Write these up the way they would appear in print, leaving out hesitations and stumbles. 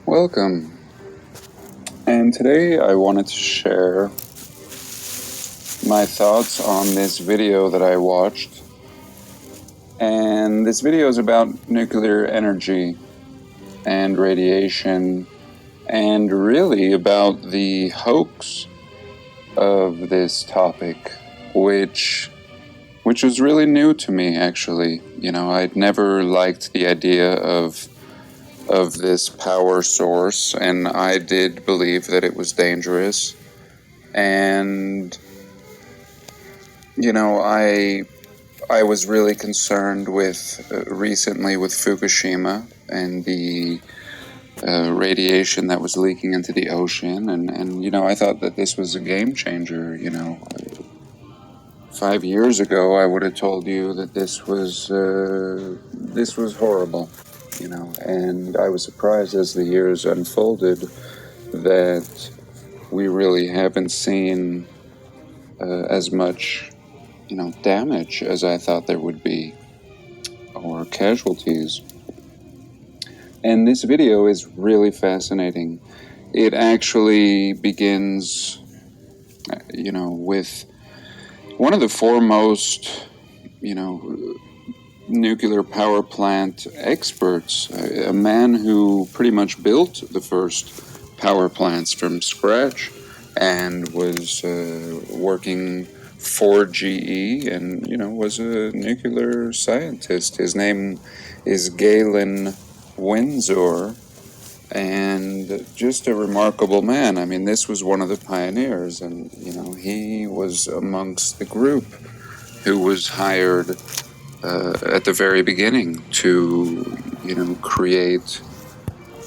Welcome. And today I wanted to share my thoughts on this video that I watched. And this video is about nuclear energy and radiation, and really about the hoax of this topic, which was really new to me, actually. I'd never liked the idea of this power source, and I did believe that it was dangerous. And I was really concerned with recently with Fukushima and the radiation that was leaking into the ocean, and I thought that this was a game changer. 5 years ago, I would have told you that this was horrible. And I was surprised as the years unfolded that we really haven't seen as much, damage as I thought there would be, or casualties. And this video is really fascinating. It actually begins, with one of the foremost, nuclear power plant experts, a man who pretty much built the first power plants from scratch and was working for GE and, was a nuclear scientist. His name is Galen Winsor, and just a remarkable man. I mean, this was one of the pioneers, and, he was amongst the group who was hired at the very beginning to, create,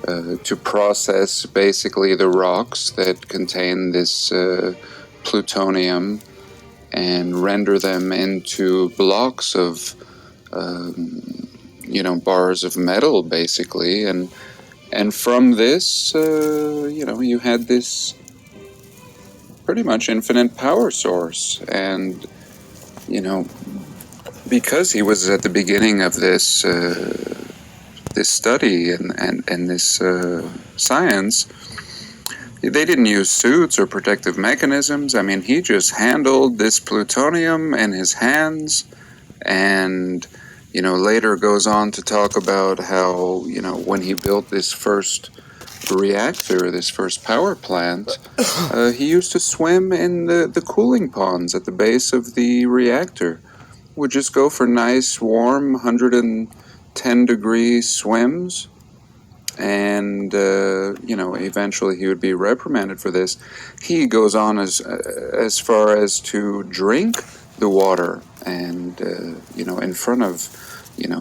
to process basically the rocks that contain this plutonium and render them into blocks of, bars of metal, basically. And from this, you had this pretty much infinite power source. And, because he was at the beginning of this this study and this science, they didn't use suits or protective mechanisms. I mean, he just handled this plutonium in his hands, and later goes on to talk about how, when he built this first reactor, this first power plant, he used to swim in the cooling ponds at the base of the reactor. Would just go for nice, warm, 110-degree swims, and, eventually he would be reprimanded for this. He goes on as far as to drink the water and, in front of,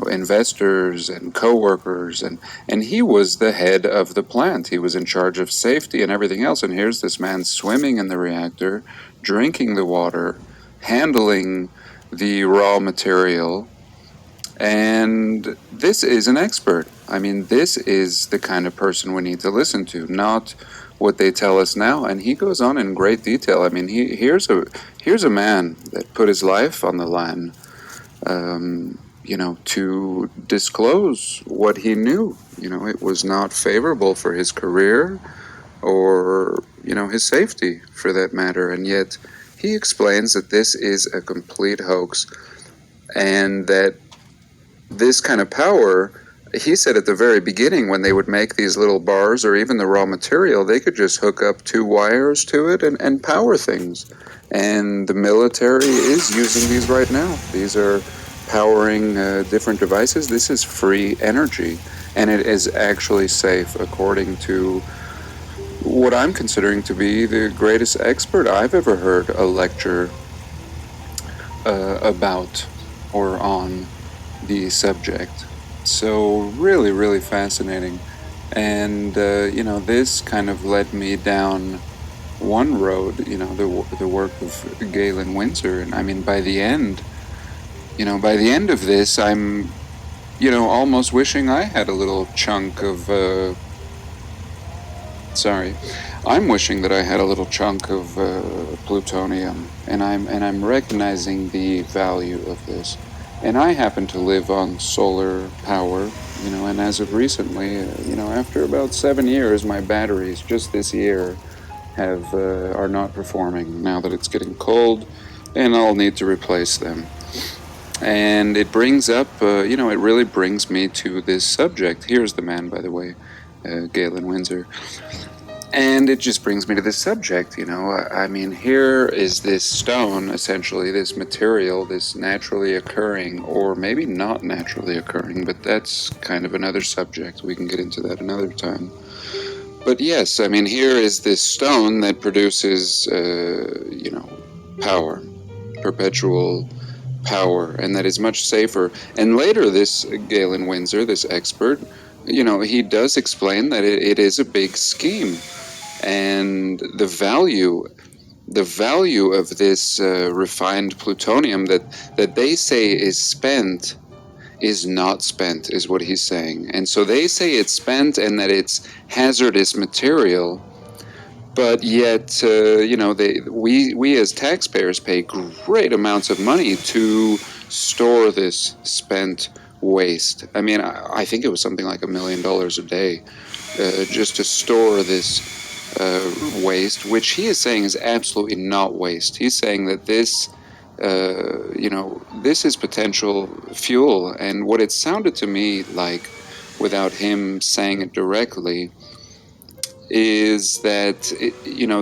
investors and coworkers, and he was the head of the plant. He was in charge of safety and everything else, and here's this man swimming in the reactor, drinking the water, handling the raw material, and this is an expert. I mean, this is the kind of person we need to listen to, not what they tell us now. And he goes on in great detail. I mean, here's a man that put his life on the line, to disclose what he knew. It was not favorable for his career or, his safety, for that matter. And yet he explains that this is a complete hoax, and that this kind of power, he said at the very beginning, when they would make these little bars or even the raw material, they could just hook up 2 wires to it and power things. And the military is using these right now. These are powering different devices. This is free energy, and it is actually safe, according to what I'm considering to be the greatest expert I've ever heard a lecture about or on the subject. So really, really fascinating. And, this kind of led me down one road, the work of Galen Winsor. And I mean, by the end of this, I'm, almost wishing I had a little chunk of, I'm wishing that I had a little chunk of plutonium, and I'm recognizing the value of this. And I happen to live on solar power, and as of recently, after about 7 years, my batteries just this year are not performing now that it's getting cold, and I'll need to replace them. And it brings up, it really brings me to this subject. Here's the man, by the way, Galen Windsor. And it just brings me to this subject, I mean, here is this stone, essentially, this material, this naturally occurring, or maybe not naturally occurring, but that's kind of another subject. We can get into that another time. But yes, I mean, here is this stone that produces, power, perpetual power, and that is much safer. And later, this Galen Windsor, this expert, he does explain that it is a big scheme. And the value of this refined plutonium that they say is spent is not spent, is what he's saying. And so they say it's spent and that it's hazardous material, but yet we as taxpayers pay great amounts of money to store this spent waste. I mean, I think it was something like $1 million a day just to store this waste, which he is saying is absolutely not waste. He's saying that this, this is potential fuel. And what it sounded to me like, without him saying it directly, is that,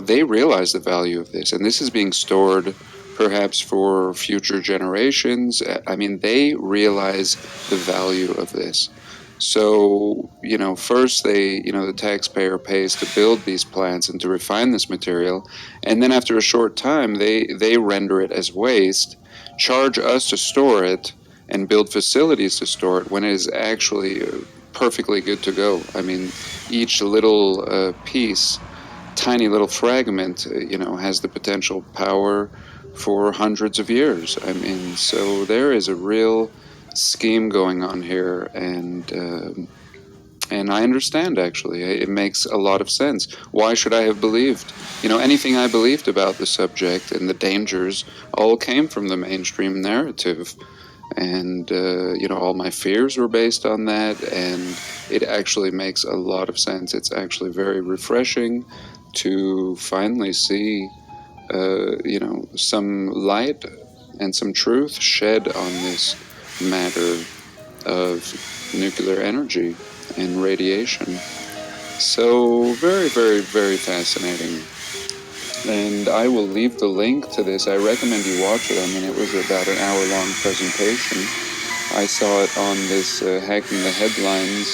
they realize the value of this. And this is being stored perhaps for future generations. I mean, they realize the value of this. So, first the taxpayer pays to build these plants and to refine this material, and then after a short time, they render it as waste, charge us to store it, and build facilities to store it when it is actually perfectly good to go. I mean, each little piece, tiny little fragment, has the potential power for hundreds of years. I mean, so there is a real scheme going on here, and I understand, actually. It makes a lot of sense. Why should I have believed? Anything I believed about the subject and the dangers all came from the mainstream narrative. And, all my fears were based on that, and it actually makes a lot of sense. It's actually very refreshing to finally see, some light and some truth shed on this matter of nuclear energy and radiation. So very, very, very fascinating. And I will leave the link to this. I recommend you watch it. I mean, it was about an hour-long presentation. I saw it on this Hacking the Headlines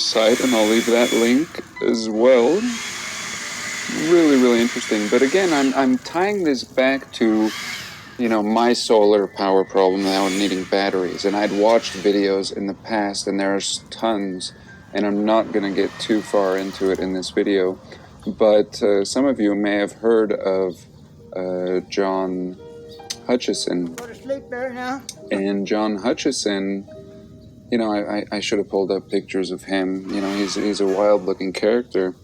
site, and I'll leave that link as well. Really, really interesting. But again, I'm tying this back to my solar power problem now needing batteries. And I'd watched videos in the past, and there's tons, and I'm not going to get too far into it in this video. But some of you may have heard of John Hutchison. Go to sleep there now. And John Hutchison, I should have pulled up pictures of him. He's a wild-looking character.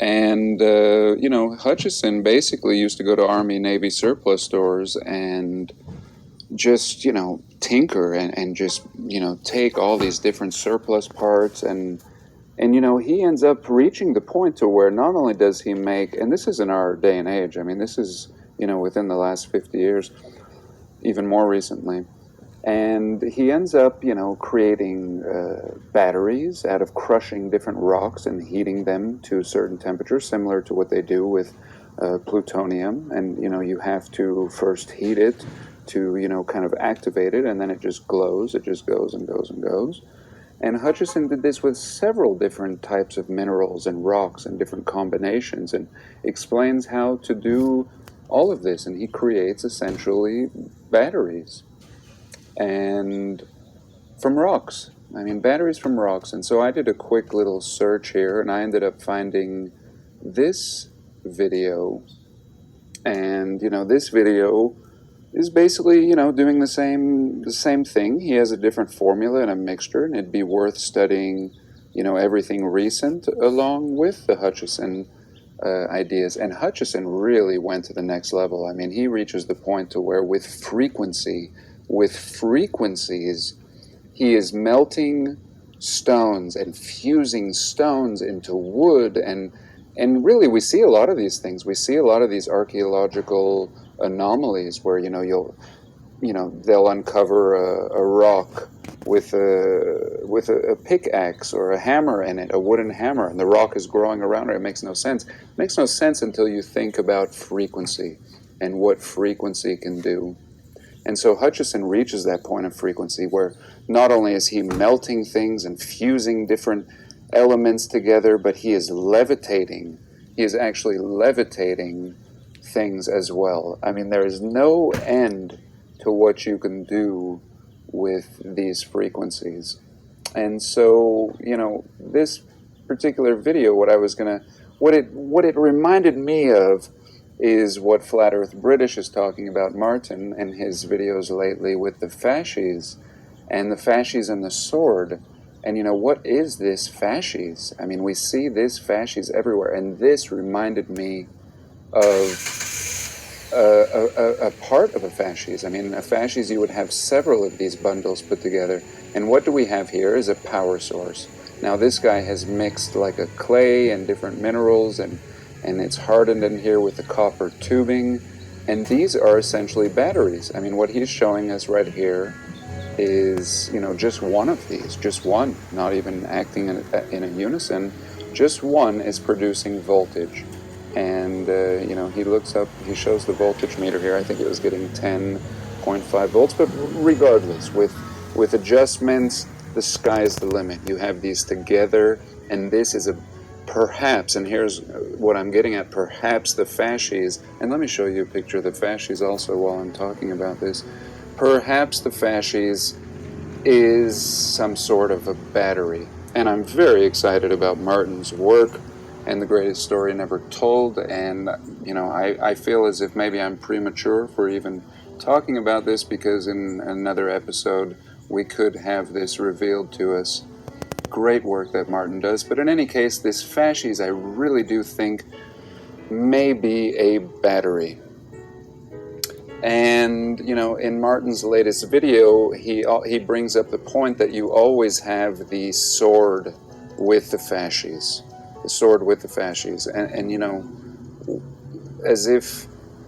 And, Hutchison basically used to go to Army, Navy surplus stores and just, tinker and just, take all these different surplus parts. And he ends up reaching the point to where not only does he make, and this is in our day and age, I mean, this is, within the last 50 years, even more recently. And he ends up, creating batteries out of crushing different rocks and heating them to a certain temperature, similar to what they do with plutonium. And, you have to first heat it to, kind of activate it, and then it just glows. It just goes and goes and goes. And Hutchison did this with several different types of minerals and rocks and different combinations, and explains how to do all of this. And he creates, essentially, batteries. And from rocks. I mean, batteries from rocks. And so I did a quick little search here, and I ended up finding this video. And, this video is basically, doing the same thing. He has a different formula and a mixture, and it'd be worth studying, everything recent along with the Hutchison ideas. And Hutchison really went to the next level. I mean, he reaches the point to where with frequency, with frequencies. He is melting stones and fusing stones into wood, and really we see a lot of these things. We see a lot of these archaeological anomalies where they'll uncover a rock with a pickaxe or a hammer in it, a wooden hammer, and the rock is growing around it. It makes no sense. It makes no sense until you think about frequency and what frequency can do. And so Hutchison reaches that point of frequency where not only is he melting things and fusing different elements together, but he is levitating. He is actually levitating things as well. I mean, there is no end to what you can do with these frequencies. And so, this particular video, what it reminded me of is what Flat Earth British is talking about, Martin, in his videos lately with the fasces and the sword. And what is this fasces? I mean, we see this fasces everywhere, and this reminded me of a part of a fasces. I mean, a fasces, you would have several of these bundles put together. And what do we have here is a power source. Now, this guy has mixed like a clay and different minerals, and it's hardened in here with the copper tubing. And these are essentially batteries. I mean, what he's showing us right here is, just one of these, just one, not even acting in a unison. Just one is producing voltage. And, he looks up, he shows the voltage meter here. I think it was getting 10.5 volts, but regardless, with adjustments, the sky's the limit. You have these together, and this is perhaps, and here's what I'm getting at, perhaps the fasces, and let me show you a picture of the fasces also while I'm talking about this. Perhaps the fasces is some sort of a battery. And I'm very excited about Martin's work and The Greatest Story Never Told, and I feel as if maybe I'm premature for even talking about this, because in another episode we could have this revealed to us. Great work that Martin does, but in any case, this fasces I really do think may be a battery. And in Martin's latest video, he brings up the point that you always have the sword with the fasces. The sword with the fasces, and as if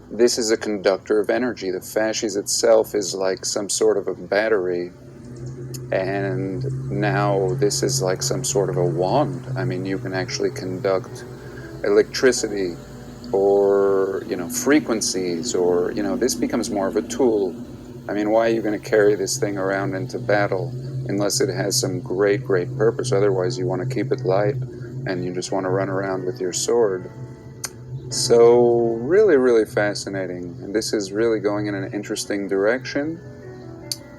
this is a conductor of energy. The fasces itself is like some sort of a battery, and now this is like some sort of a wand. I mean, you can actually conduct electricity, or frequencies, or this becomes more of a tool. I mean, why are you going to carry this thing around into battle unless it has some great purpose? Otherwise, you want to keep it light, and you just want to run around with your sword. So really fascinating, and this is really going in an interesting direction.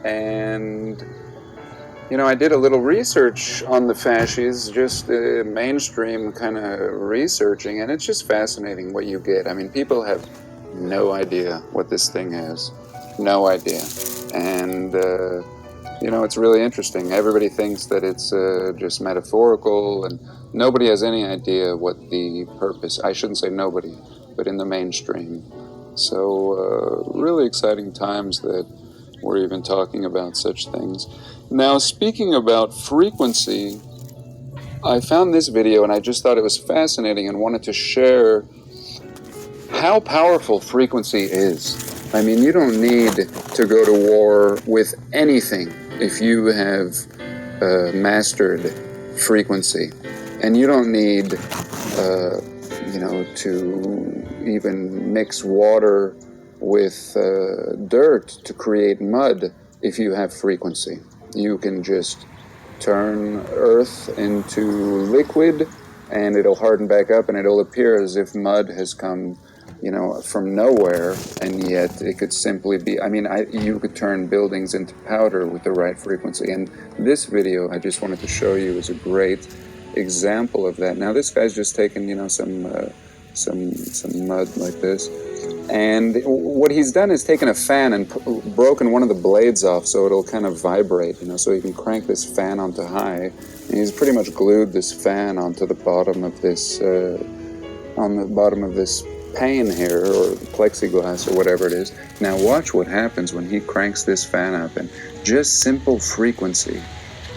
And I did a little research on the fasces, just mainstream kind of researching, and it's just fascinating what you get. I mean, people have no idea what this thing is, no idea, and it's really interesting. Everybody thinks that it's just metaphorical, and nobody has any idea what the purpose. I shouldn't say nobody, but in the mainstream. So really exciting times that we're even talking about such things. Now, speaking about frequency, I found this video and I just thought it was fascinating and wanted to share how powerful frequency is. I mean, you don't need to go to war with anything if you have mastered frequency. And you don't need, to even mix water with dirt to create mud if you have frequency. You can just turn earth into liquid, and it'll harden back up, and it'll appear as if mud has come, from nowhere, and yet it could simply be, you could turn buildings into powder with the right frequency. And this video I just wanted to show you is a great example of that. Now, this guy's just taken, some mud like this, and what he's done is taken a fan and broken one of the blades off so it'll kind of vibrate, so he can crank this fan onto high, and he's pretty much glued this fan onto the bottom of this pane here, or plexiglass, or whatever it is. Now watch what happens when he cranks this fan up, and just simple frequency,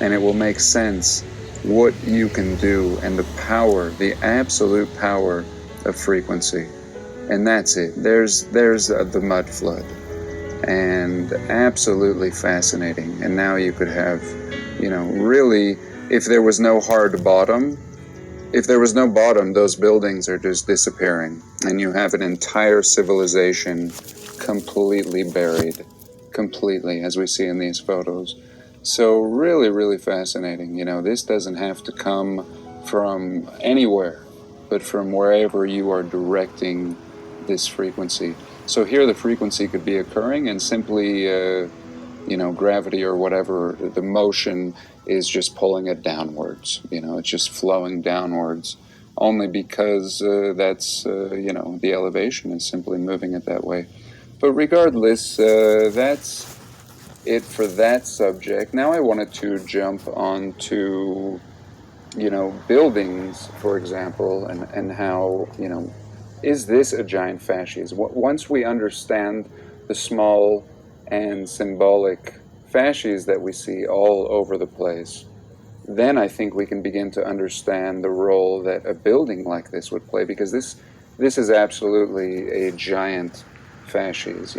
and it will make sense what you can do, and the power, the absolute power of frequency. And that's it. There's the mud flood, and absolutely fascinating. And now you could have, really, if there was no hard bottom, if there was no bottom, those buildings are just disappearing, and you have an entire civilization completely buried, completely, as we see in these photos. So really, really fascinating. This doesn't have to come from anywhere, but from wherever you are directing this frequency. So here the frequency could be occurring, and simply, gravity or whatever, the motion is just pulling it downwards. It's just flowing downwards, only because that's, the elevation is simply moving it that way. But regardless, that's it for that subject. Now I wanted to jump onto, buildings, for example, and how, is this a giant fasces? Once we understand the small and symbolic fasces that we see all over the place, then I think we can begin to understand the role that a building like this would play, because this is absolutely a giant fasces.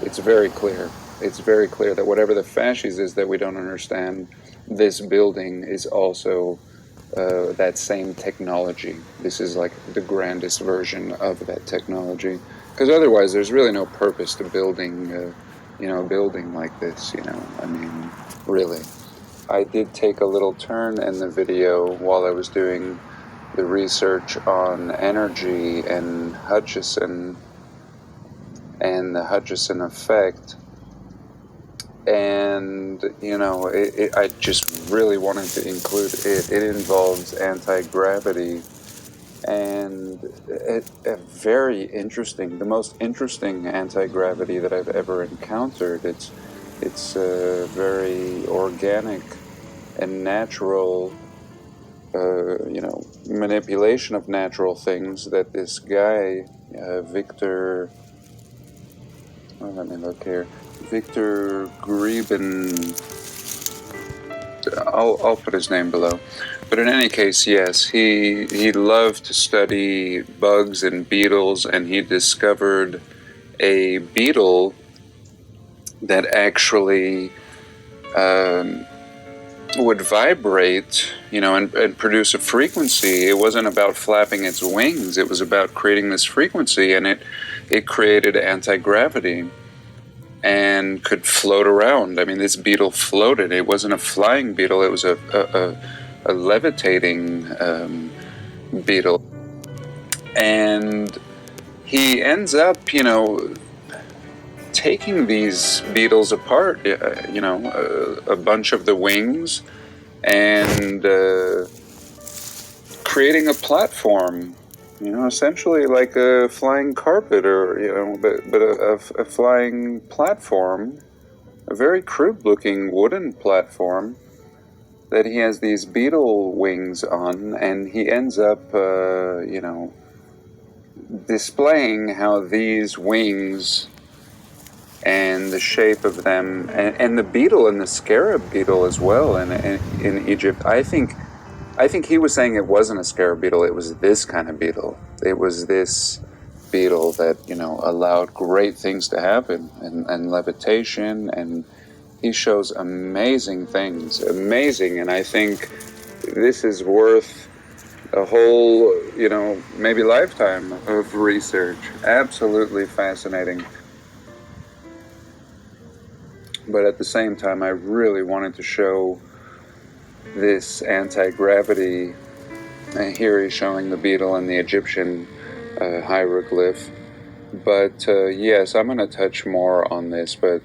It's very clear. It's very clear that whatever the fasces is that we don't understand, this building is also that same technology. This is like the grandest version of that technology, because otherwise there's really no purpose to building a building like this. I mean, really. I did take a little turn in the video while I was doing the research on energy and Hutchison and the Hutchison effect, and I just really wanted to include it. It involves anti-gravity, and a very interesting, the most interesting anti-gravity that I've ever encountered. It's a very organic and natural, manipulation of natural things that this guy, Victor, let me look here, Victor Greben, I'll put his name below. But in any case, yes, he loved to study bugs and beetles, and he discovered a beetle that actually would vibrate, and produce a frequency. It wasn't about flapping its wings. It was about creating this frequency, and it created anti-gravity and could float around. I mean, this beetle floated. It wasn't a flying beetle. It was a levitating beetle. And he ends up, taking these beetles apart, a bunch of the wings, and creating a platform, essentially like a flying carpet, or, but a flying platform, a very crude-looking wooden platform that he has these beetle wings on, and he ends up, displaying how these wings and the shape of them, and the beetle, and the scarab beetle as well, in Egypt. I think he was saying it wasn't a scarab beetle, it was this kind of beetle. It was this beetle that, allowed great things to happen, and levitation, and he shows amazing things, amazing, and I think this is worth a whole, maybe lifetime of research. Absolutely fascinating. But at the same time, I really wanted to show this anti-gravity. And here he's showing the beetle and the Egyptian hieroglyph. But yes, I'm going to touch more on this, but,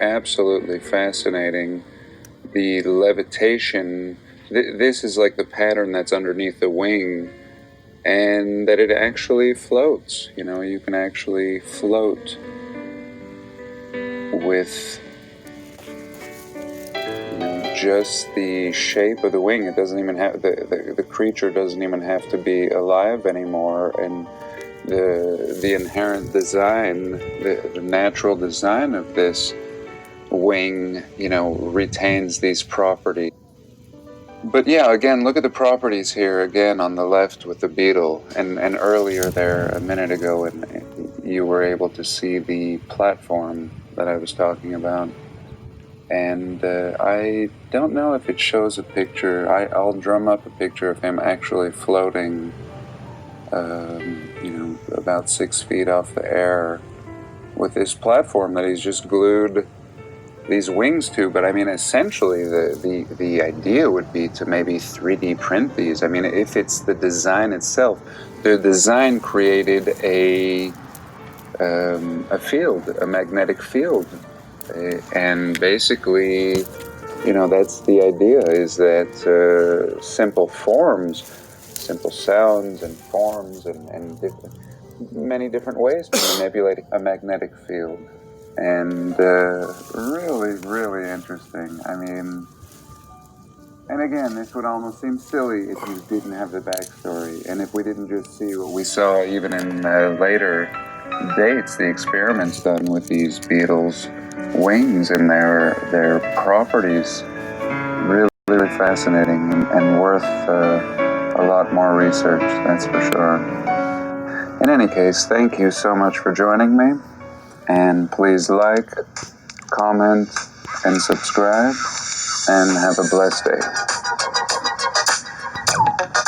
absolutely fascinating. The levitation, this is like the pattern that's underneath the wing, and that it actually floats. You can actually float with just the shape of the wing. It doesn't even have the creature doesn't even have to be alive anymore, and the inherent design, the natural design of this wing, retains these properties. But yeah, again, look at the properties here again on the left with the beetle, and earlier there a minute ago, and you were able to see the platform that I was talking about. And I don't know if it shows a picture. I'll drum up a picture of him actually floating, about 6 feet off the air with this platform that he's just glued these wings to. But I mean, essentially the idea would be to maybe 3D print these. I mean, if it's the design itself, the design created a field, a magnetic field, and basically, that's the idea, is that simple forms, simple sounds and forms and many different ways to manipulate a magnetic field. And really, really interesting. I mean, and again, this would almost seem silly if you didn't have the backstory, and if we didn't just see what we saw even in later dates, the experiments done with these beetles' wings and their properties. Really, really fascinating and worth a lot more research, that's for sure. In any case, thank you so much for joining me, and please like, comment, and subscribe, and have a blessed day.